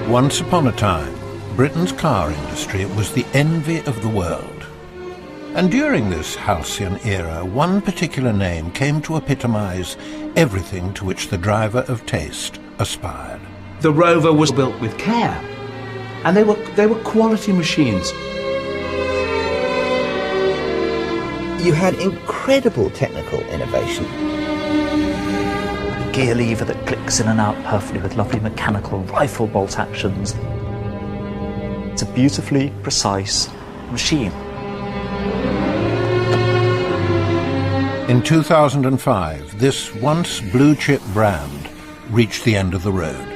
Once upon a time, Britain's car industry was the envy of the world. And during this halcyon era, one particular name came to epitomise everything to which the driver of taste aspired. The Rover was built with care, and they were quality machines. You had incredible technical innovation. Gear lever that clicks in and out perfectly with lovely mechanical rifle bolt actions. It's a beautifully precise machine. In 2005, this once blue-chip brand reached the end of the road.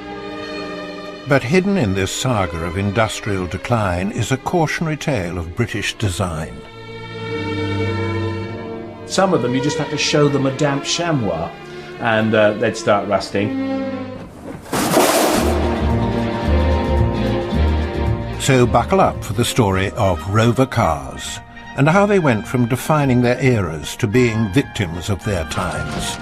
But hidden in this saga of industrial decline is a cautionary tale of British design. Some of them, you just had to show them a damp chamois, and they'd start rusting. So buckle up for the story of Rover cars and how they went from defining their eras to being victims of their times.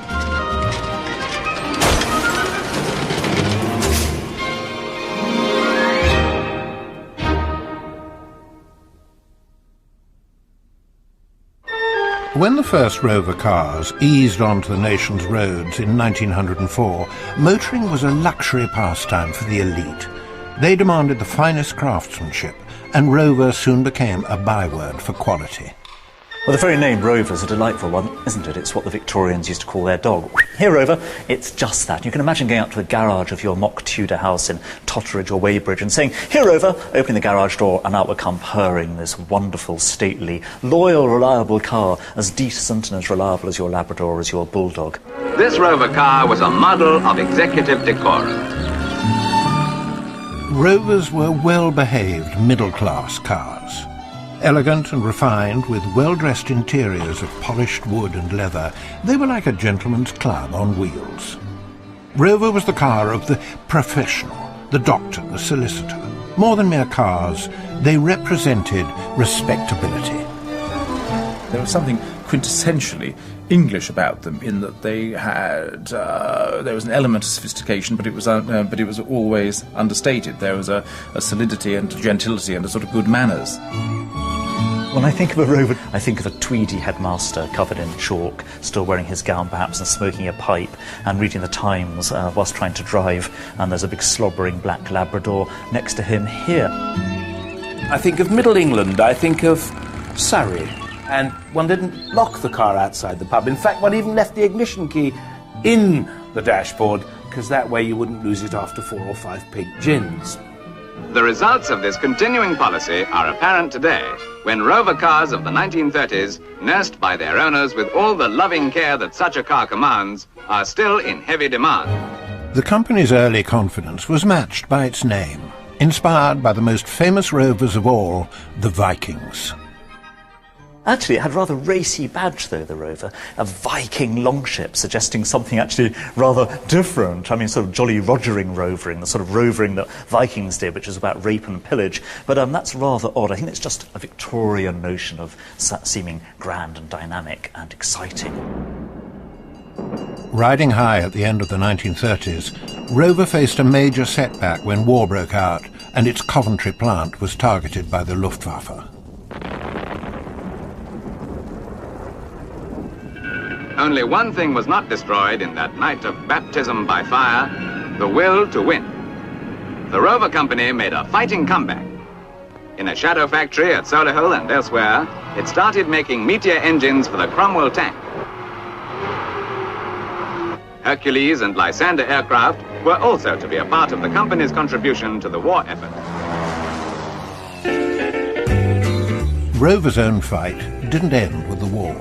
When the first Rover cars eased onto the nation's roads in 1904, motoring was a luxury pastime for the elite. They demanded the finest craftsmanship, and Rover soon became a byword for quality. Well, the very name Rover is a delightful one, isn't it? It's what the Victorians used to call their dog. Here, Rover, it's just that. You can imagine going out to the garage of your mock Tudor house in Totteridge or Weybridge and saying, "Here, Rover," opening the garage door, and out would come purring this wonderful, stately, loyal, reliable car, as decent and as reliable as your Labrador or as your Bulldog. This Rover car was a model of executive decorum. Rovers were well-behaved middle-class cars. Elegant and refined, with well-dressed interiors of polished wood and leather, they were like a gentleman's club on wheels. Rover was the car of the professional, the doctor, the solicitor. More than mere cars, they represented respectability. There was something quintessentially English about them, in that they had there was an element of sophistication, but it was always understated. There was a solidity and gentility and a sort of good manners. When I think of a Rover, I think of a tweedy headmaster covered in chalk, still wearing his gown perhaps and smoking a pipe and reading the Times whilst trying to drive, and there's a big slobbering black Labrador next to him here. I think of Middle England, I think of Surrey, and one didn't lock the car outside the pub. In fact, one even left the ignition key in the dashboard, because that way you wouldn't lose it after 4 or 5 pink gins. The results of this continuing policy are apparent today, when Rover cars of the 1930s, nursed by their owners with all the loving care that such a car commands, are still in heavy demand. The company's early confidence was matched by its name, inspired by the most famous Rovers of all, the Vikings. Actually, it had a rather racy badge, though, the Rover, a Viking longship, suggesting something actually rather different. I mean, sort of Jolly Rogering rovering, the sort of rovering that Vikings did, which is about rape and pillage. But that's rather odd. I think it's just a Victorian notion of seeming grand and dynamic and exciting. Riding high at the end of the 1930s, Rover faced a major setback when war broke out and its Coventry plant was targeted by the Luftwaffe. Only one thing was not destroyed in that night of baptism by fire: the will to win. The Rover Company made a fighting comeback. In a shadow factory at Solihull and elsewhere, it started making Meteor engines for the Cromwell tank. Hercules and Lysander aircraft were also to be a part of the company's contribution to the war effort. Rover's own fight didn't end with the war.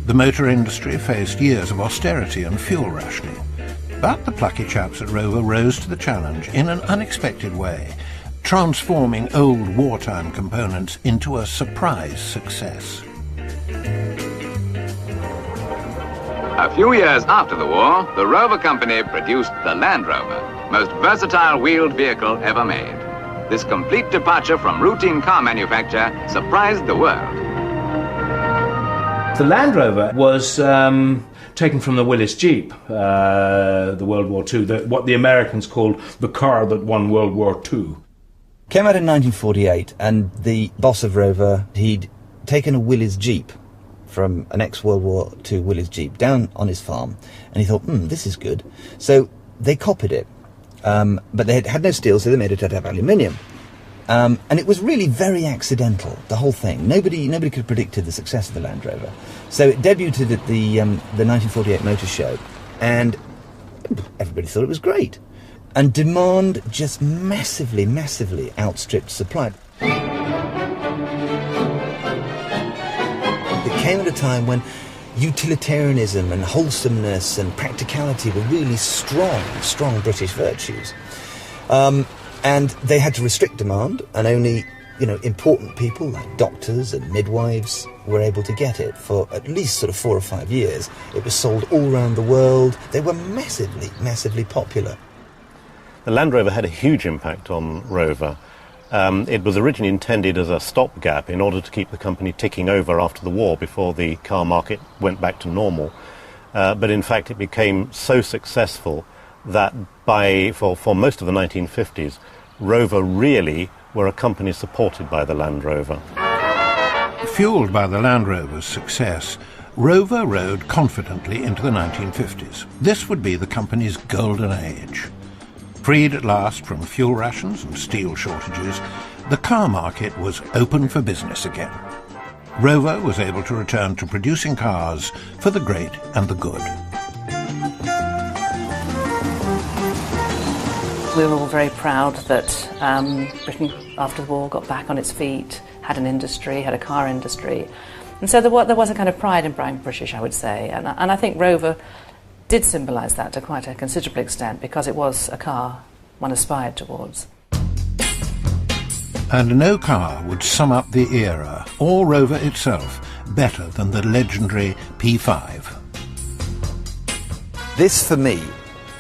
The motor industry faced years of austerity and fuel rationing, but the plucky chaps at Rover rose to the challenge in an unexpected way, transforming old wartime components into a surprise success. A few years after the war, the Rover Company produced the Land Rover, most versatile wheeled vehicle ever made. This complete departure from routine car manufacture surprised the world. The Land Rover was taken from the Willys Jeep, the World War II, what the Americans called the car that won World War II. Came out in 1948, and the boss of Rover, he'd taken a Willys Jeep from an ex-World War II Willys Jeep down on his farm, and he thought, this is good. So they copied it, but they had no steel, so they made it out of aluminium. And it was really very accidental, the whole thing. Nobody could have predicted the success of the Land Rover. So it debuted at the 1948 Motor Show, and everybody thought it was great. And demand just massively, massively outstripped supply. It came at a time when utilitarianism and wholesomeness and practicality were really strong British virtues. And they had to restrict demand, and only, important people like doctors and midwives were able to get it for at least sort of 4 or 5 years. It was sold all around the world. They were massively, massively popular. The Land Rover had a huge impact on Rover. It was originally intended as a stopgap in order to keep the company ticking over after the war before the car market went back to normal. But in fact it became so successful that for most of the 1950s, Rover really were a company supported by the Land Rover. Fueled by the Land Rover's success, Rover rode confidently into the 1950s. This would be the company's golden age. Freed at last from fuel rations and steel shortages, the car market was open for business again. Rover was able to return to producing cars for the great and the good. We were all very proud that Britain, after the war, got back on its feet, had an industry, had a car industry. And so there was a kind of pride in being British, I would say. And I think Rover did symbolise that to quite a considerable extent, because it was a car one aspired towards. And no car would sum up the era, or Rover itself, better than the legendary P5. This, for me,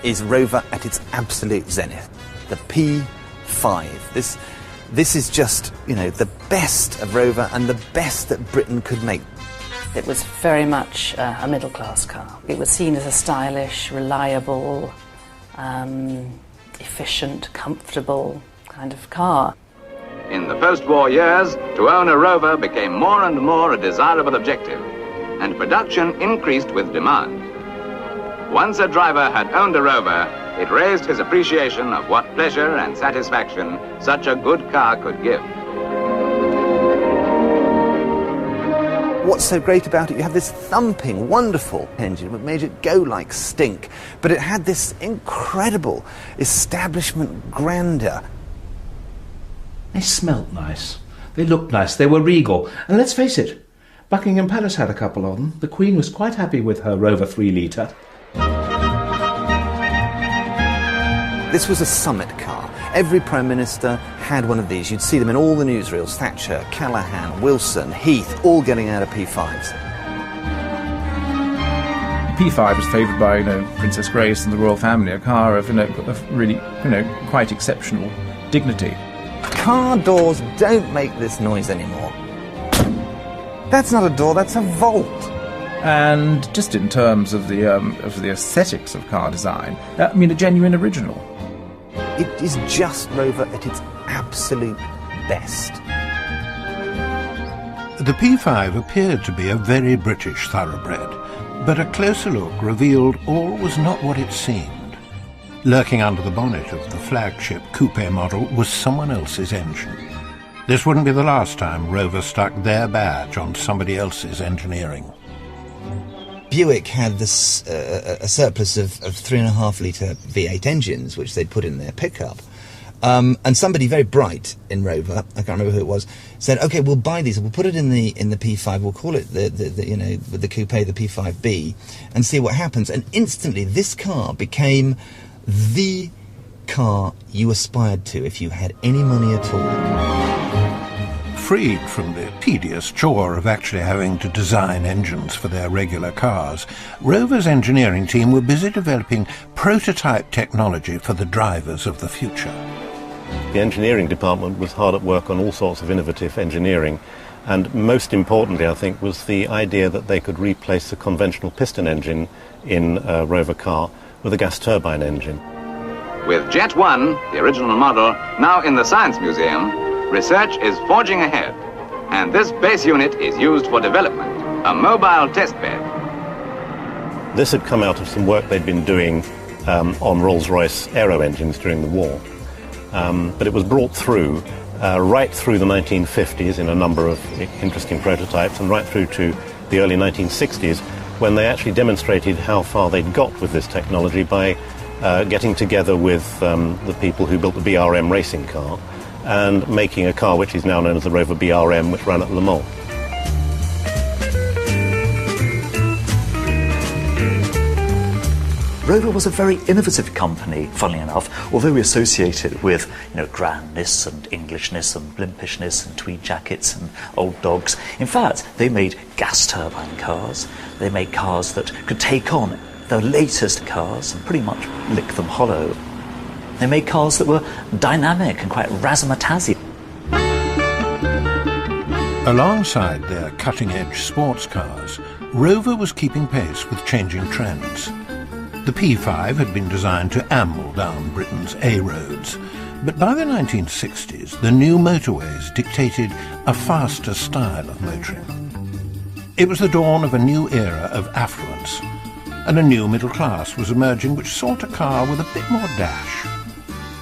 is Rover at its absolute zenith. The P5. This is just, the best of Rover and the best that Britain could make. It was very much a middle-class car. It was seen as a stylish, reliable, efficient, comfortable kind of car. In the post-war years, to own a Rover became more and more a desirable objective, and production increased with demand. Once a driver had owned a Rover, it raised his appreciation of what pleasure and satisfaction such a good car could give. What's so great about it? You have this thumping, wonderful engine that made it go like stink, but it had this incredible establishment grandeur. They smelt nice. They looked nice. They were regal. And let's face it, Buckingham Palace had a couple of them. The Queen was quite happy with her Rover 3-litre. This was a summit car. Every Prime Minister had one of these. You'd see them in all the newsreels. Thatcher, Callaghan, Wilson, Heath, all getting out of P5s. P5 was favoured by, Princess Grace and the royal family, a car of really, quite exceptional dignity. Car doors don't make this noise anymore. That's not a door, that's a vault. And just in terms of the aesthetics of car design, a genuine original. It is just Rover at its absolute best. The P5 appeared to be a very British thoroughbred, but a closer look revealed all was not what it seemed. Lurking under the bonnet of the flagship coupe model was someone else's engine. This wouldn't be the last time Rover stuck their badge on somebody else's engineering. Buick had this a surplus of 3.5-litre V8 engines, which they'd put in their pickup. And somebody very bright in Rover, I can't remember who it was, said, "Okay, we'll buy these. We'll put it in the P5. We'll call it the coupe, the P5B, and see what happens." And instantly, this car became the car you aspired to if you had any money at all. Freed from the tedious chore of actually having to design engines for their regular cars, Rover's engineering team were busy developing prototype technology for the drivers of the future. The engineering department was hard at work on all sorts of innovative engineering, And most importantly, I think, was the idea that they could replace the conventional piston engine in a Rover car with a gas turbine engine. With Jet 1, the original model, now in the Science Museum, research is forging ahead. And this base unit is used for development, a mobile test bed. This had come out of some work they'd been doing on Rolls-Royce aero engines during the war. But it was brought through right through the 1950s in a number of interesting prototypes, and right through to the early 1960s, when they actually demonstrated how far they'd got with this technology by getting together with the people who built the BRM racing car and making a car which is now known as the Rover BRM, which ran at Le Mans. Rover was a very innovative company, funnily enough, although we associate it with, grandness and Englishness and blimpishness and tweed jackets and old dogs. In fact, they made gas turbine cars. They made cars that could take on the latest cars and pretty much lick them hollow. They made cars that were dynamic and quite razzmatazzy. Alongside their cutting-edge sports cars, Rover was keeping pace with changing trends. The P5 had been designed to amble down Britain's A roads, but by the 1960s, the new motorways dictated a faster style of motoring. It was the dawn of a new era of affluence, and a new middle class was emerging which sought a car with a bit more dash.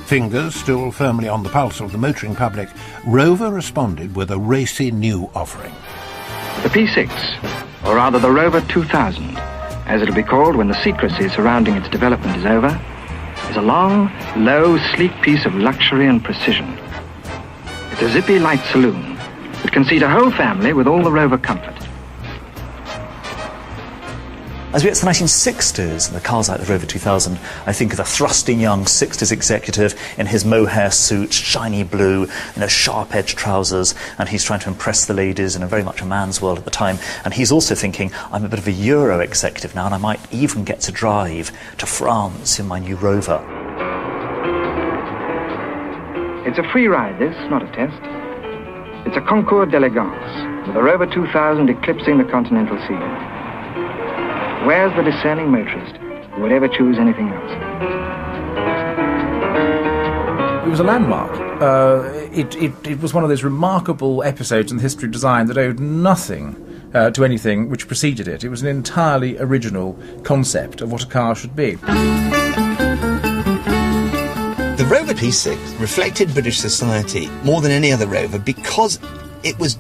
Fingers still firmly on the pulse of the motoring public, Rover responded with a racy new offering. The P6, or rather the Rover 2000, as it'll be called when the secrecy surrounding its development is over, is a long, low, sleek piece of luxury and precision. It's a zippy light saloon that can seat a whole family with all the Rover comfort. As we get to the 1960s, and the cars like the Rover 2000, I think of a thrusting young 60s executive in his mohair suit, shiny blue, sharp-edged trousers, and he's trying to impress the ladies in a very much a man's world at the time. And he's also thinking, I'm a bit of a Euro executive now, and I might even get to drive to France in my new Rover. It's a free ride, this, not a test. It's a concours d'elegance, with the Rover 2000 eclipsing the continental sea. Where's the discerning motorist who would ever choose anything else? It was a landmark. It was one of those remarkable episodes in the history of design that owed nothing to anything which preceded it. It was an entirely original concept of what a car should be. The Rover P6 reflected British society more than any other Rover because it was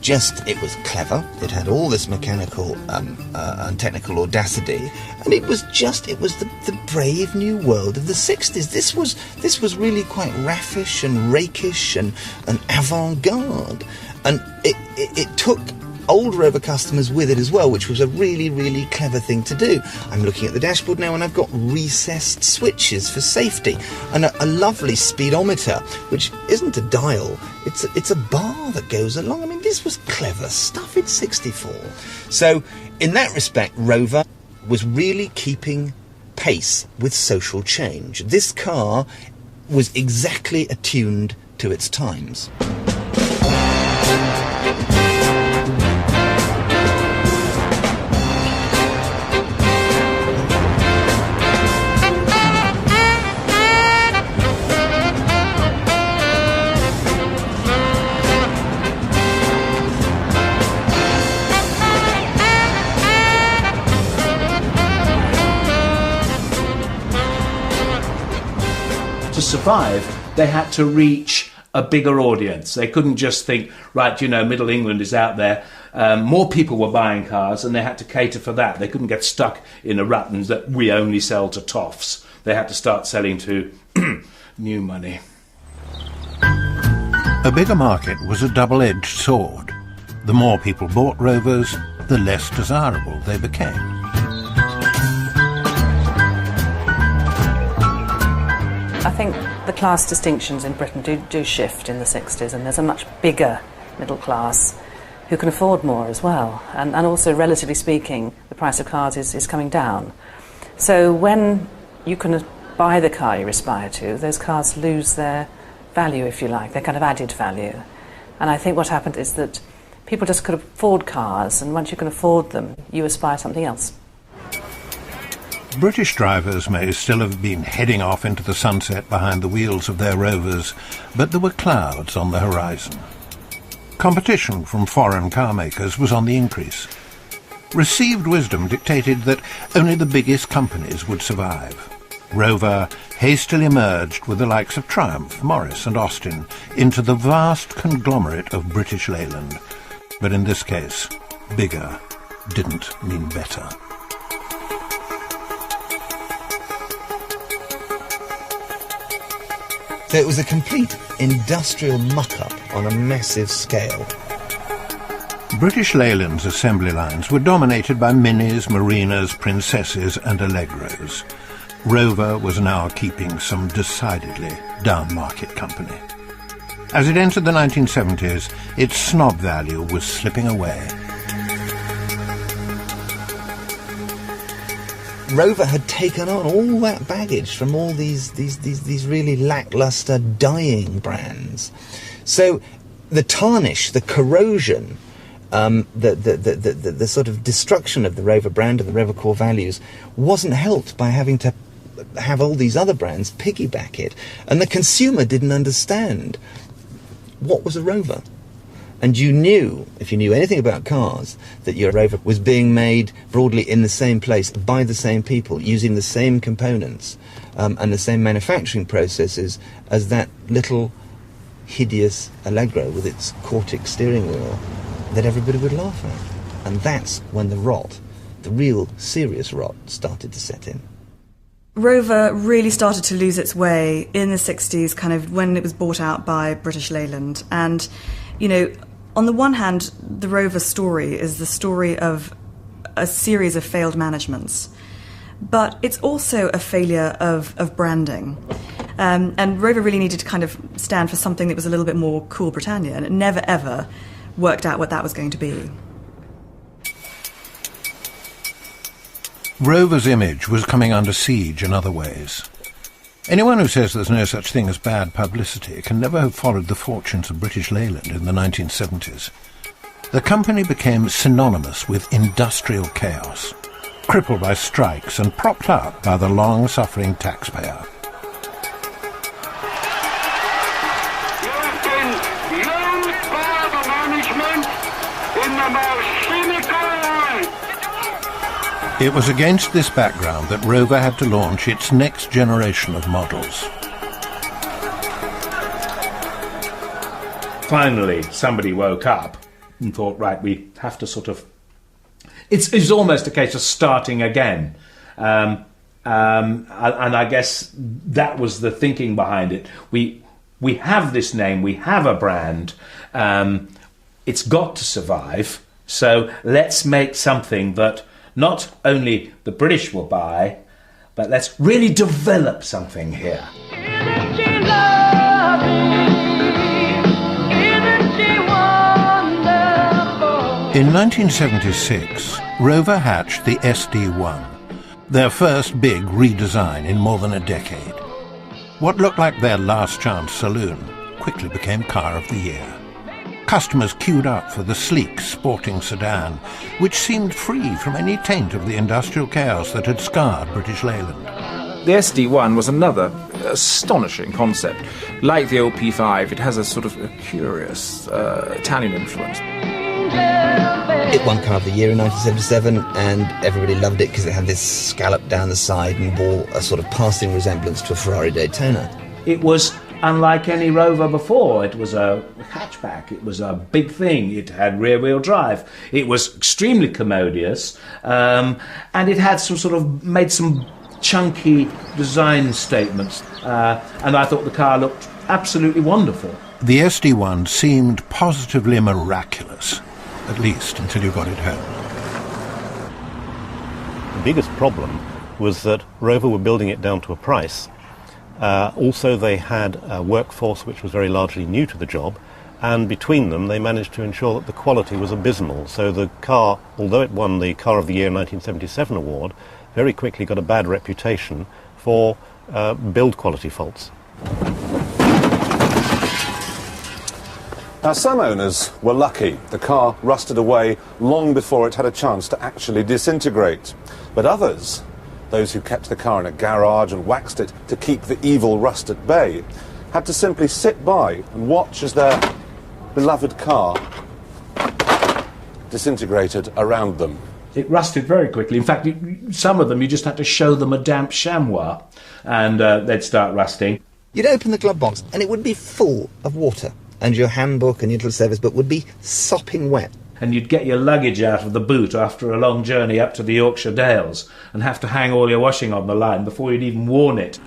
clever. It had all this mechanical and technical audacity, and it was the brave new world of the 60s. This was really quite raffish and rakish and avant-garde, and it took old Rover customers with it as well, which was a really, really clever thing to do. I'm looking at the dashboard now and I've got recessed switches for safety and a lovely speedometer, which isn't a dial, it's a bar that goes along. I mean, this was clever stuff in 64. So, in that respect, Rover was really keeping pace with social change. This car was exactly attuned to its times. To survive, they had to reach a bigger audience. They couldn't just think, right, Middle England is out there. More people were buying cars, and they had to cater for that. They couldn't get stuck in a rut and that we only sell to toffs. They had to start selling to new money. A bigger market was a double-edged sword. The more people bought Rovers, the less desirable they became. I think the class distinctions in Britain do shift in the 60s, and there's a much bigger middle class who can afford more as well. And also, relatively speaking, the price of cars is coming down. So when you can buy the car you aspire to, those cars lose their value, if you like, their kind of added value. And I think what happened is that people just could afford cars, and once you can afford them, you aspire to something else. British drivers may still have been heading off into the sunset behind the wheels of their Rovers, but there were clouds on the horizon. Competition from foreign car makers was on the increase. Received wisdom dictated that only the biggest companies would survive. Rover hastily merged with the likes of Triumph, Morris and Austin into the vast conglomerate of British Leyland. But in this case, bigger didn't mean better. So it was a complete industrial muck-up on a massive scale. British Leyland's assembly lines were dominated by Minis, Marinas, Princesses and Allegros. Rover was now keeping some decidedly down-market company. As it entered the 1970s, its snob value was slipping away. Rover had taken on all that baggage from all these really lackluster, dying brands. So the tarnish, the corrosion, the sort of destruction of the Rover brand and the Rover core values wasn't helped by having to have all these other brands piggyback it. And the consumer didn't understand what was a Rover. And you knew, if you knew anything about cars, that your Rover was being made broadly in the same place, by the same people, using the same components and the same manufacturing processes as that little hideous Allegro with its Cortex steering wheel that everybody would laugh at. And that's when the rot, the real serious rot, started to set in. Rover really started to lose its way in the 60s, kind of when it was bought out by British Leyland. And, you know, on the one hand, the Rover story is the story of a series of failed managements. But it's also a failure of branding. And Rover really needed to kind of stand for something that was a little bit more cool Britannia, and it never, ever worked out what that was going to be. Rover's image was coming under siege in other ways. Anyone who says there's no such thing as bad publicity can never have followed the fortunes of British Leyland in the 1970s. The company became synonymous with industrial chaos, crippled by strikes and propped up by the long-suffering taxpayer. It was against this background that Rover had to launch its next generation of models. Finally, somebody woke up and thought, right, we have to sort of... It's almost a case of starting again. And I guess that was the thinking behind it. We have this name, we have a brand, it's got to survive, so let's make something that not only the British will buy, but let's really develop something here. In 1976, Rover hatched the SD1, their first big redesign in more than a decade. What looked like their last chance saloon quickly became Car of the Year. Customers queued up for the sleek, sporting sedan, which seemed free from any taint of the industrial chaos that had scarred British Leyland. The SD1 was another astonishing concept. Like the old P5, it has a sort of a curious Italian influence. It won Car of the Year in 1977, and everybody loved it because it had this scallop down the side and bore a sort of passing resemblance to a Ferrari Daytona. It was unlike any Rover before. It was a hatchback, it was a big thing, it had rear-wheel drive, it was extremely commodious, and it had some sort of, made some chunky design statements, and I thought the car looked absolutely wonderful. The SD1 seemed positively miraculous, at least until you got it home. The biggest problem was that Rover were building it down to a price. Also, they had a workforce which was very largely new to the job, and between them they managed to ensure that the quality was abysmal. So the car, although it won the Car of the Year 1977 award, very quickly got a bad reputation for build quality faults. Now, some owners were lucky. The car rusted away long before it had a chance to actually disintegrate. But others, those who kept the car in a garage and waxed it to keep the evil rust at bay, had to simply sit by and watch as their beloved car disintegrated around them. It rusted very quickly. In fact, some of them you just had to show them a damp chamois and they'd start rusting. You'd open the glove box and it would be full of water, and your handbook and your little service book would be sopping wet. And you'd get your luggage out of the boot after a long journey up to the Yorkshire Dales and have to hang all your washing on the line before you'd even worn it.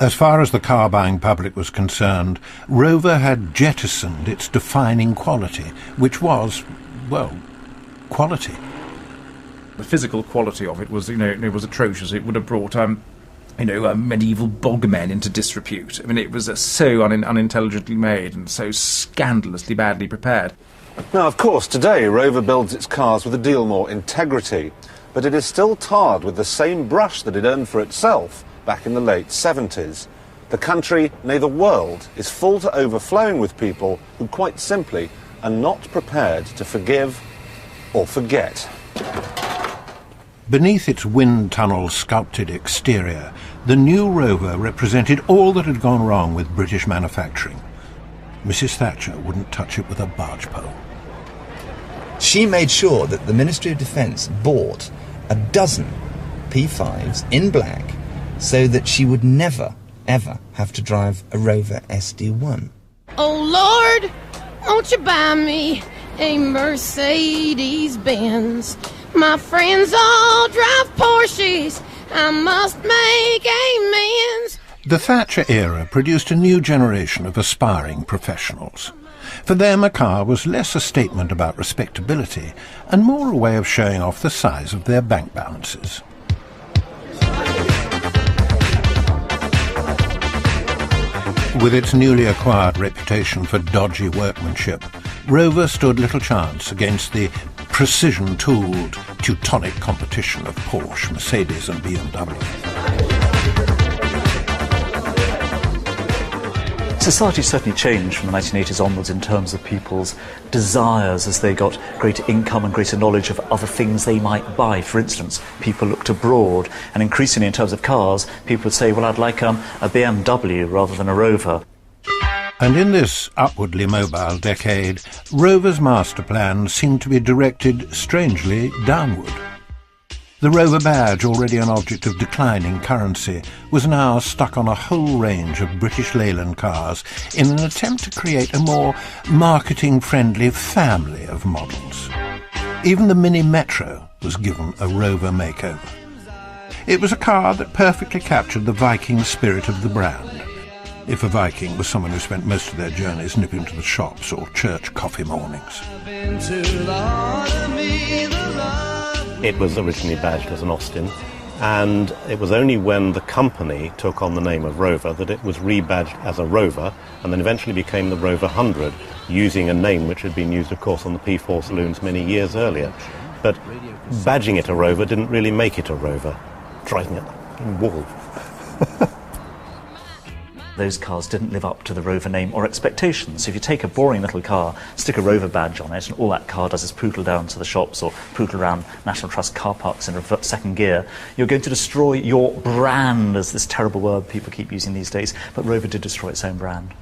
As far as the car-buying public was concerned, Rover had jettisoned its defining quality, which was, well, quality. The physical quality of it was, it was atrocious. It would have brought, medieval bogmen into disrepute. I mean, it was so unintelligently made and so scandalously badly prepared. Now, of course, today Rover builds its cars with a deal more integrity, but it is still tarred with the same brush that it earned for itself back in the late 70s. The country, nay the world, is full to overflowing with people who quite simply are not prepared to forgive or forget. Beneath its wind tunnel sculpted exterior, the new Rover represented all that had gone wrong with British manufacturing. Mrs. Thatcher wouldn't touch it with a barge pole. She made sure that the Ministry of Defence bought a dozen P5s in black so that she would never, ever have to drive a Rover SD1. Oh, Lord, won't you buy me a Mercedes-Benz? My friends all drive Porsches. I must make amends. The Thatcher era produced a new generation of aspiring professionals. For them, a car was less a statement about respectability and more a way of showing off the size of their bank balances. With its newly acquired reputation for dodgy workmanship, Rover stood little chance against the precision-tooled Teutonic competition of Porsche, Mercedes and BMW. Society certainly changed from the 1980s onwards in terms of people's desires as they got greater income and greater knowledge of other things they might buy. For instance, people looked abroad, and increasingly in terms of cars, people would say, well, I'd like a BMW rather than a Rover. And in this upwardly mobile decade, Rover's master plan seemed to be directed, strangely, downward. The Rover badge, already an object of declining currency, was now stuck on a whole range of British Leyland cars in an attempt to create a more marketing-friendly family of models. Even the Mini Metro was given a Rover makeover. It was a car that perfectly captured the Viking spirit of the brand. If a Viking was someone who spent most of their journeys nipping to the shops or church coffee mornings. It was originally badged as an Austin, and it was only when the company took on the name of Rover that it was rebadged as a Rover, and then eventually became the Rover 100, using a name which had been used, of course, on the P4 saloons many years earlier. But badging it a Rover didn't really make it a Rover, driving it in wall. Those cars didn't live up to the Rover name or expectations. So if you take a boring little car, stick a Rover badge on it, and all that car does is pootle down to the shops or pootle around National Trust car parks in second gear, you're going to destroy your brand, as this terrible word people keep using these days. But Rover did destroy its own brand.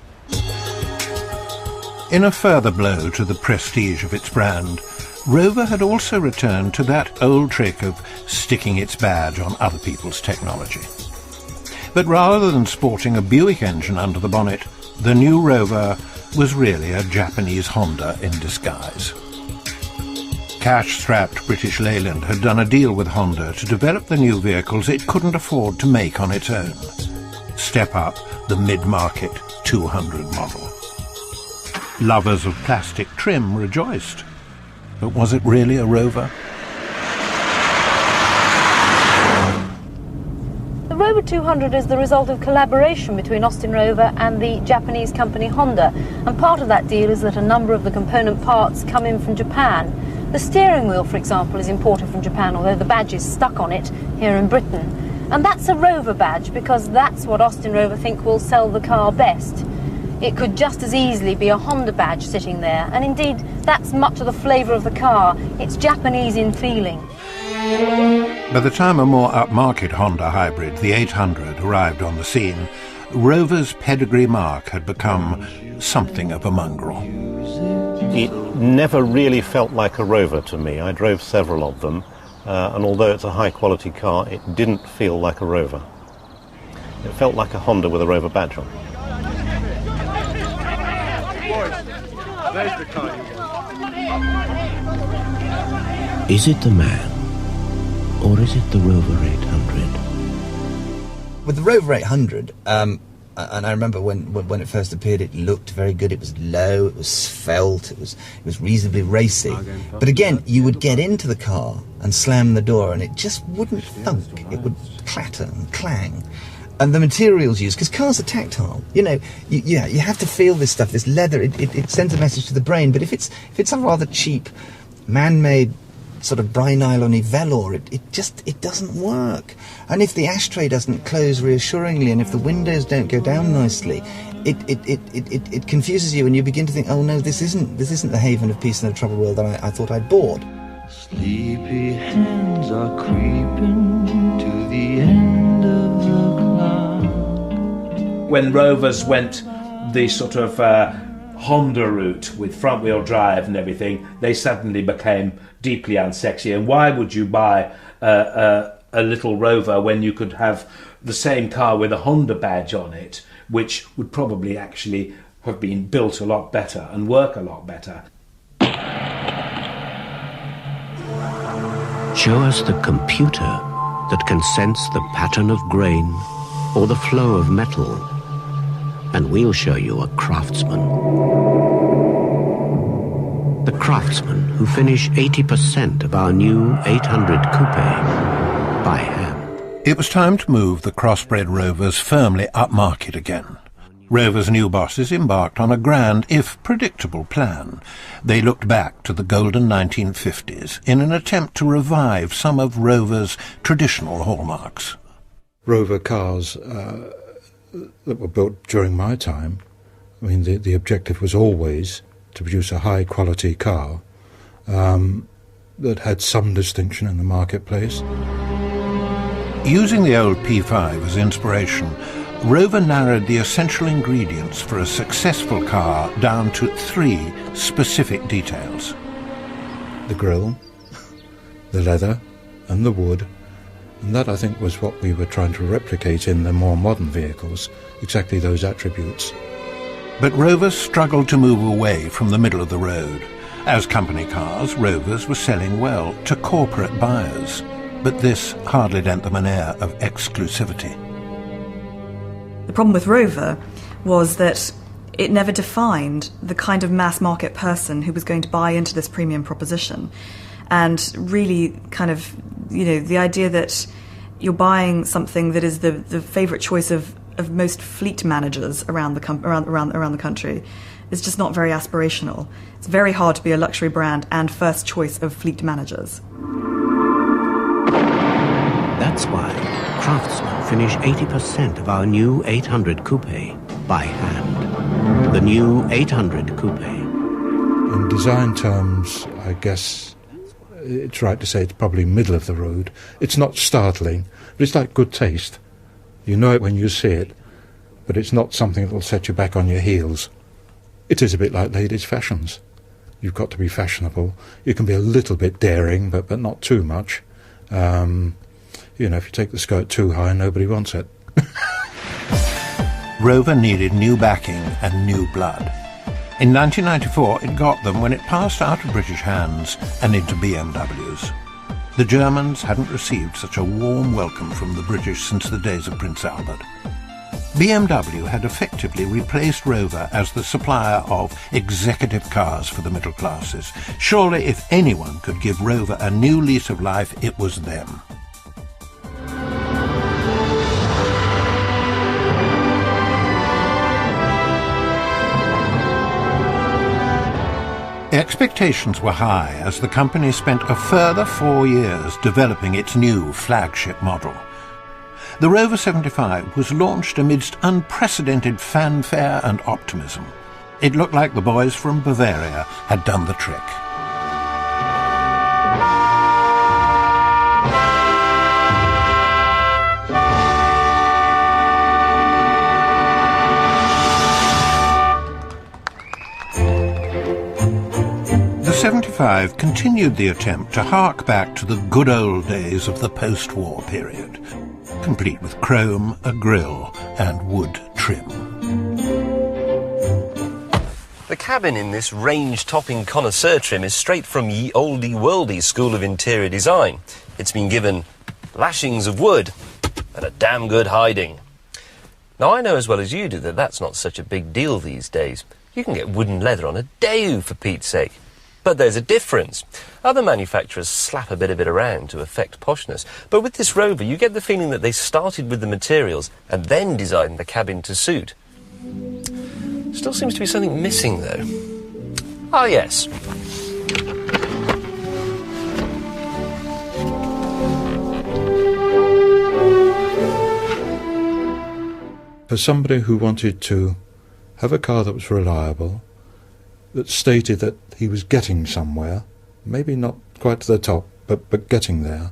In a further blow to the prestige of its brand, Rover had also returned to that old trick of sticking its badge on other people's technology. But rather than sporting a Buick engine under the bonnet, the new Rover was really a Japanese Honda in disguise. Cash-strapped British Leyland had done a deal with Honda to develop the new vehicles it couldn't afford to make on its own. Step up the mid-market 200 model. Lovers of plastic trim rejoiced. But was it really a Rover? The Rover 200 is the result of collaboration between Austin Rover and the Japanese company Honda, and part of that deal is that a number of the component parts come in from Japan. The steering wheel, for example, is imported from Japan, although the badge is stuck on it here in Britain. And that's a Rover badge because that's what Austin Rover think will sell the car best. it could just as easily be a Honda badge sitting there, and indeed that's much of the flavour of the car. It's Japanese in feeling. By the time a more upmarket Honda hybrid, the 800, arrived on the scene, Rover's pedigree mark had become something of a mongrel. It never really felt like a Rover to me. I drove several of them, and although it's a high-quality car, it didn't feel like a Rover. It felt like a Honda with a Rover badge on. Is it the man, or is it the Rover 800? With the Rover 800, and I remember when it first appeared, it looked very good. It was low, it was svelte, it was reasonably racy. But again, you would get into the car and slam the door, and it just wouldn't thunk. It would clatter and clang. And the materials used, because cars are tactile, you have to feel this stuff, this leather. It sends a message to the brain. But if it's a rather cheap, man-made sort of brinylon-y velour, it doesn't work. And if the ashtray doesn't close reassuringly, and if the windows don't go down nicely, it confuses you, and you begin to think, oh no, this isn't the haven of peace and of troubled world that I thought I'd bought. Sleepy hands are creeping to the end of the clock. When Rovers went the sort of Honda route with front-wheel drive and everything, they suddenly became deeply unsexy. And why would you buy a little Rover when you could have the same car with a Honda badge on it, which would probably actually have been built a lot better and work a lot better? Show us the computer that can sense the pattern of grain or the flow of metal, and we'll show you a craftsman. The craftsmen who finish 80% of our new 800 coupe by hand. It was time to move the crossbred Rovers firmly upmarket again. Rover's new bosses embarked on a grand, if predictable, plan. They looked back to the golden 1950s in an attempt to revive some of Rover's traditional hallmarks. Rover cars that were built during my time, I mean, the objective was always to produce a high-quality car that had some distinction in the marketplace. Using the old P5 as inspiration, Rover narrowed the essential ingredients for a successful car down to 3 specific details. The grille, the leather, and the wood. And that, I think, was what we were trying to replicate in the more modern vehicles, exactly those attributes. But Rovers struggled to move away from the middle of the road. As company cars, Rovers were selling well to corporate buyers, but this hardly lent them an air of exclusivity. The problem with Rover was that it never defined the kind of mass market person who was going to buy into this premium proposition. And really kind of, the idea that you're buying something that is the favourite choice of most fleet managers around the country is just not very aspirational. It's very hard to be a luxury brand and first choice of fleet managers. That's why craftsmen finish 80% of our new 800 coupe by hand. The new 800 coupe. In design terms, I guess it's right to say it's probably middle of the road. It's not startling, but it's like good taste. You know it when you see it, but it's not something that will set you back on your heels. It is a bit like ladies' fashions. You've got to be fashionable. You can be a little bit daring, but not too much. If you take the skirt too high, nobody wants it. Rover needed new backing and new blood. In 1994, it got them when it passed out of British hands and into BMWs. The Germans hadn't received such a warm welcome from the British since the days of Prince Albert. BMW had effectively replaced Rover as the supplier of executive cars for the middle classes. Surely, if anyone could give Rover a new lease of life, it was them. Expectations were high as the company spent a further 4 years developing its new flagship model. the Rover 75 was launched amidst unprecedented fanfare and optimism. It looked like the boys from Bavaria had done the trick. The 75 continued the attempt to hark back to the good old days of the post-war period, complete with chrome, a grille and wood trim. The cabin in this range-topping connoisseur trim is straight from ye oldie worldy school of interior design. It's been given lashings of wood and a damn good hiding. Now, I know as well as you do that that's not such a big deal these days. You can get wooden leather on a Daewoo, for Pete's sake. But there's a difference. Other manufacturers slap a bit of it around to affect poshness. But with this Rover, you get the feeling that they started with the materials and then designed the cabin to suit. Still seems to be something missing, though. Ah, yes. For somebody who wanted to have a car that was reliable, that stated that he was getting somewhere, maybe not quite to the top, but getting there,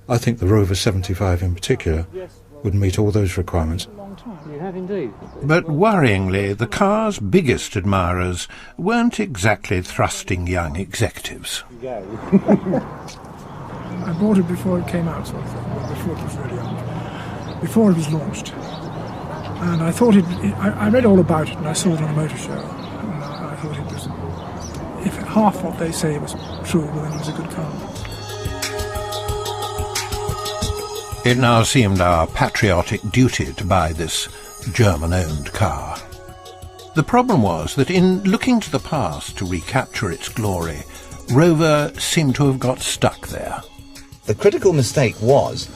I think the Rover 75 in particular would meet all those requirements. You have indeed. But worryingly, the car's biggest admirers weren't exactly thrusting young executives. I bought it before it came out, sort of thing, well, before it was really out, before it was launched. And I thought I read all about it, and I saw it on a motor show. And I thought it was, if half what they say was true, well, then it was a good car. It now seemed our patriotic duty to buy this German-owned car. The problem was that in looking to the past to recapture its glory, Rover seemed to have got stuck there. The critical mistake was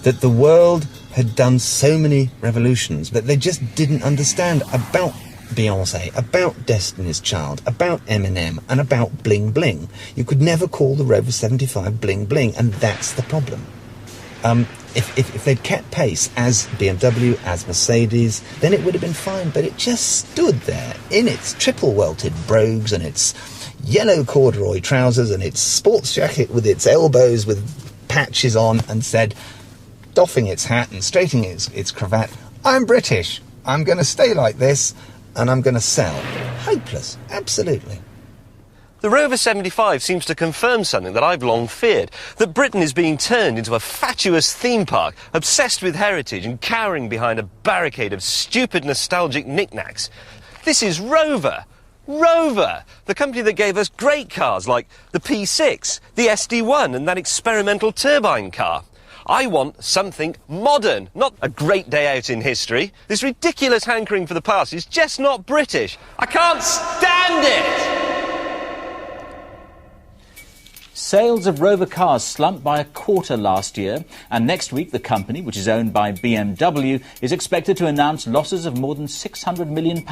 that the world had done so many revolutions that they just didn't understand about Beyoncé, about Destiny's Child, about Eminem, and about bling bling. You could never call the Rover 75 bling bling, and that's the problem. If they'd kept pace as BMW, as Mercedes, then it would have been fine, but it just stood there in its triple welted brogues and its yellow corduroy trousers and its sports jacket with its elbows with patches on, and said, doffing its hat and straightening its cravat, I'm British, I'm going to stay like this, and I'm going to sell. Hopeless, absolutely. The Rover 75 seems to confirm something that I've long feared, that Britain is being turned into a fatuous theme park, obsessed with heritage and cowering behind a barricade of stupid nostalgic knickknacks. This is Rover. Rover, the company that gave us great cars like the P6, the SD1 and that experimental turbine car. I want something modern, not a great day out in history. This ridiculous hankering for the past is just not British. I can't stand it! Sales of Rover cars slumped by a quarter last year, and next week the company, which is owned by BMW, is expected to announce losses of more than £600 million.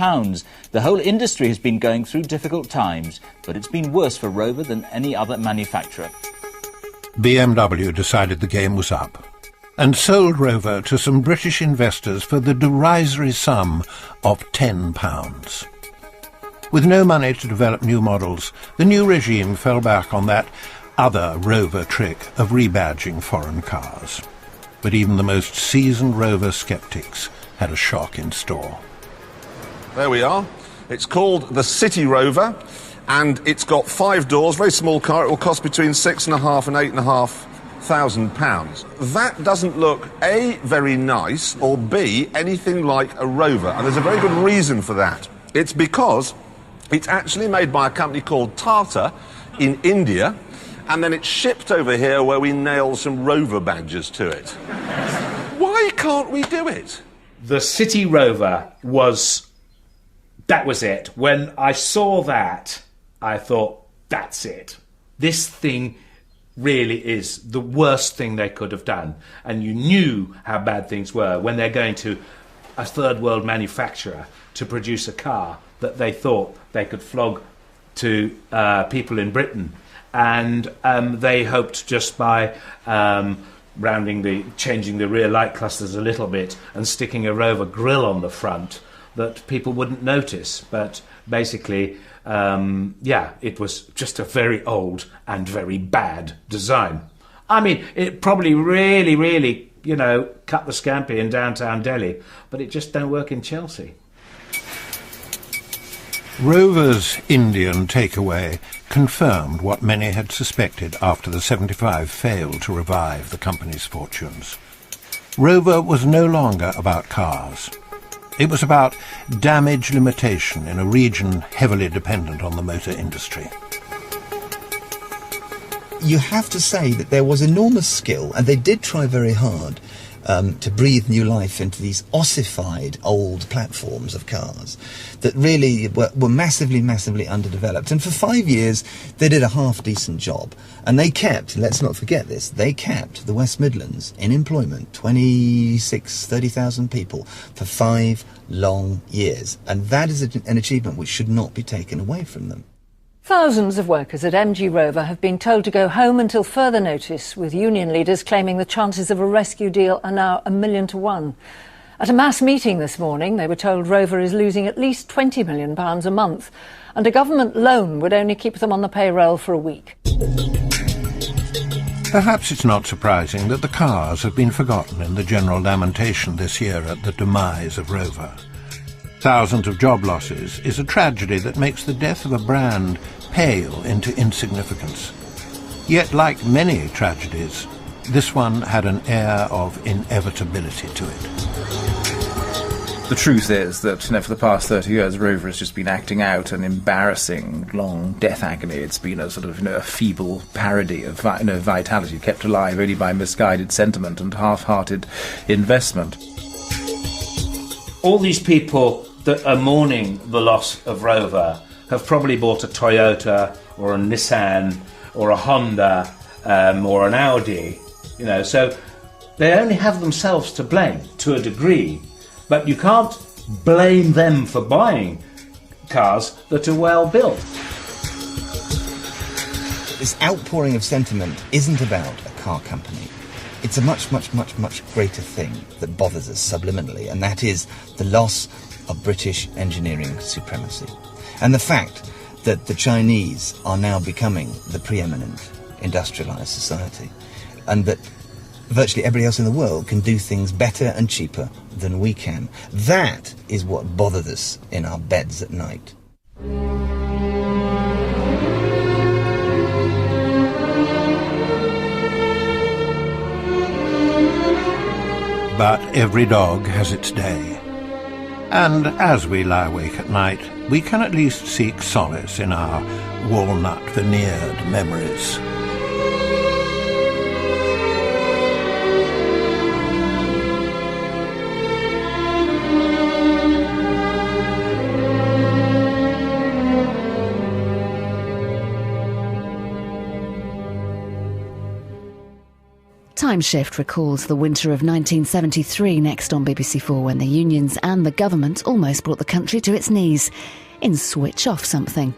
The whole industry has been going through difficult times, but it's been worse for Rover than any other manufacturer. BMW decided the game was up and sold Rover to some British investors for the derisory sum of £10. With no money to develop new models, the new regime fell back on that other Rover trick of rebadging foreign cars. But even the most seasoned Rover skeptics had a shock in store. There we are. It's called the City Rover, and it's got 5 doors, very small car. It will cost between £6,500 and £8,500. That doesn't look, A, very nice, or B, anything like a Rover. And there's a very good reason for that. It's because it's actually made by a company called Tata in India, and then it's shipped over here where we nail some Rover badges to it. Why can't we do it? The City Rover that was it. When I saw that, I thought, that's it. This thing really is the worst thing they could have done. And you knew how bad things were when they're going to a third world manufacturer to produce a car that they thought they could flog to people in Britain. And they hoped just by changing the rear light clusters a little bit and sticking a Rover grille on the front that people wouldn't notice. But basically, it was just a very old and very bad design. I mean, it probably really, really, cut the scampi in downtown Delhi, but it just don't work in Chelsea. Rover's Indian takeaway confirmed what many had suspected after the 75 failed to revive the company's fortunes. Rover was no longer about cars. It was about damage limitation in a region heavily dependent on the motor industry. You have to say that there was enormous skill, and they did try very hard to breathe new life into these ossified old platforms of cars that really were massively, massively underdeveloped. And for 5 years, they did a half-decent job. And they kept, let's not forget this, they kept the West Midlands in employment, 30,000 people, for 5 long years. And that is an achievement which should not be taken away from them. Thousands of workers at MG Rover have been told to go home until further notice, with union leaders claiming the chances of a rescue deal are now 1,000,000 to 1. At a mass meeting this morning, they were told Rover is losing at least £20 million a month, and a government loan would only keep them on the payroll for a week. Perhaps it's not surprising that the cars have been forgotten in the general lamentation this year at the demise of Rover. Thousands of job losses is a tragedy that makes the death of a brand pale into insignificance. Yet, like many tragedies, this one had an air of inevitability to it. The truth is that, for the past 30 years, Rover has just been acting out an embarrassing, long death agony. It's been a sort of, a feeble parody of vitality, kept alive only by misguided sentiment and half-hearted investment. All these people that are mourning the loss of Rover have probably bought a Toyota or a Nissan or a Honda or an Audi, so they only have themselves to blame to a degree, but you can't blame them for buying cars that are well built. This outpouring of sentiment isn't about a car company. It's a much, much, much, much greater thing that bothers us subliminally, and that is the loss of British engineering supremacy. And the fact that the Chinese are now becoming the preeminent industrialised society, and that virtually everybody else in the world can do things better and cheaper than we can. That is what bothers us in our beds at night. But every dog has its day. And as we lie awake at night, we can at least seek solace in our walnut-veneered memories. Time Shift recalls the winter of 1973 next on BBC4, when the unions and the government almost brought the country to its knees in Switch Off Something.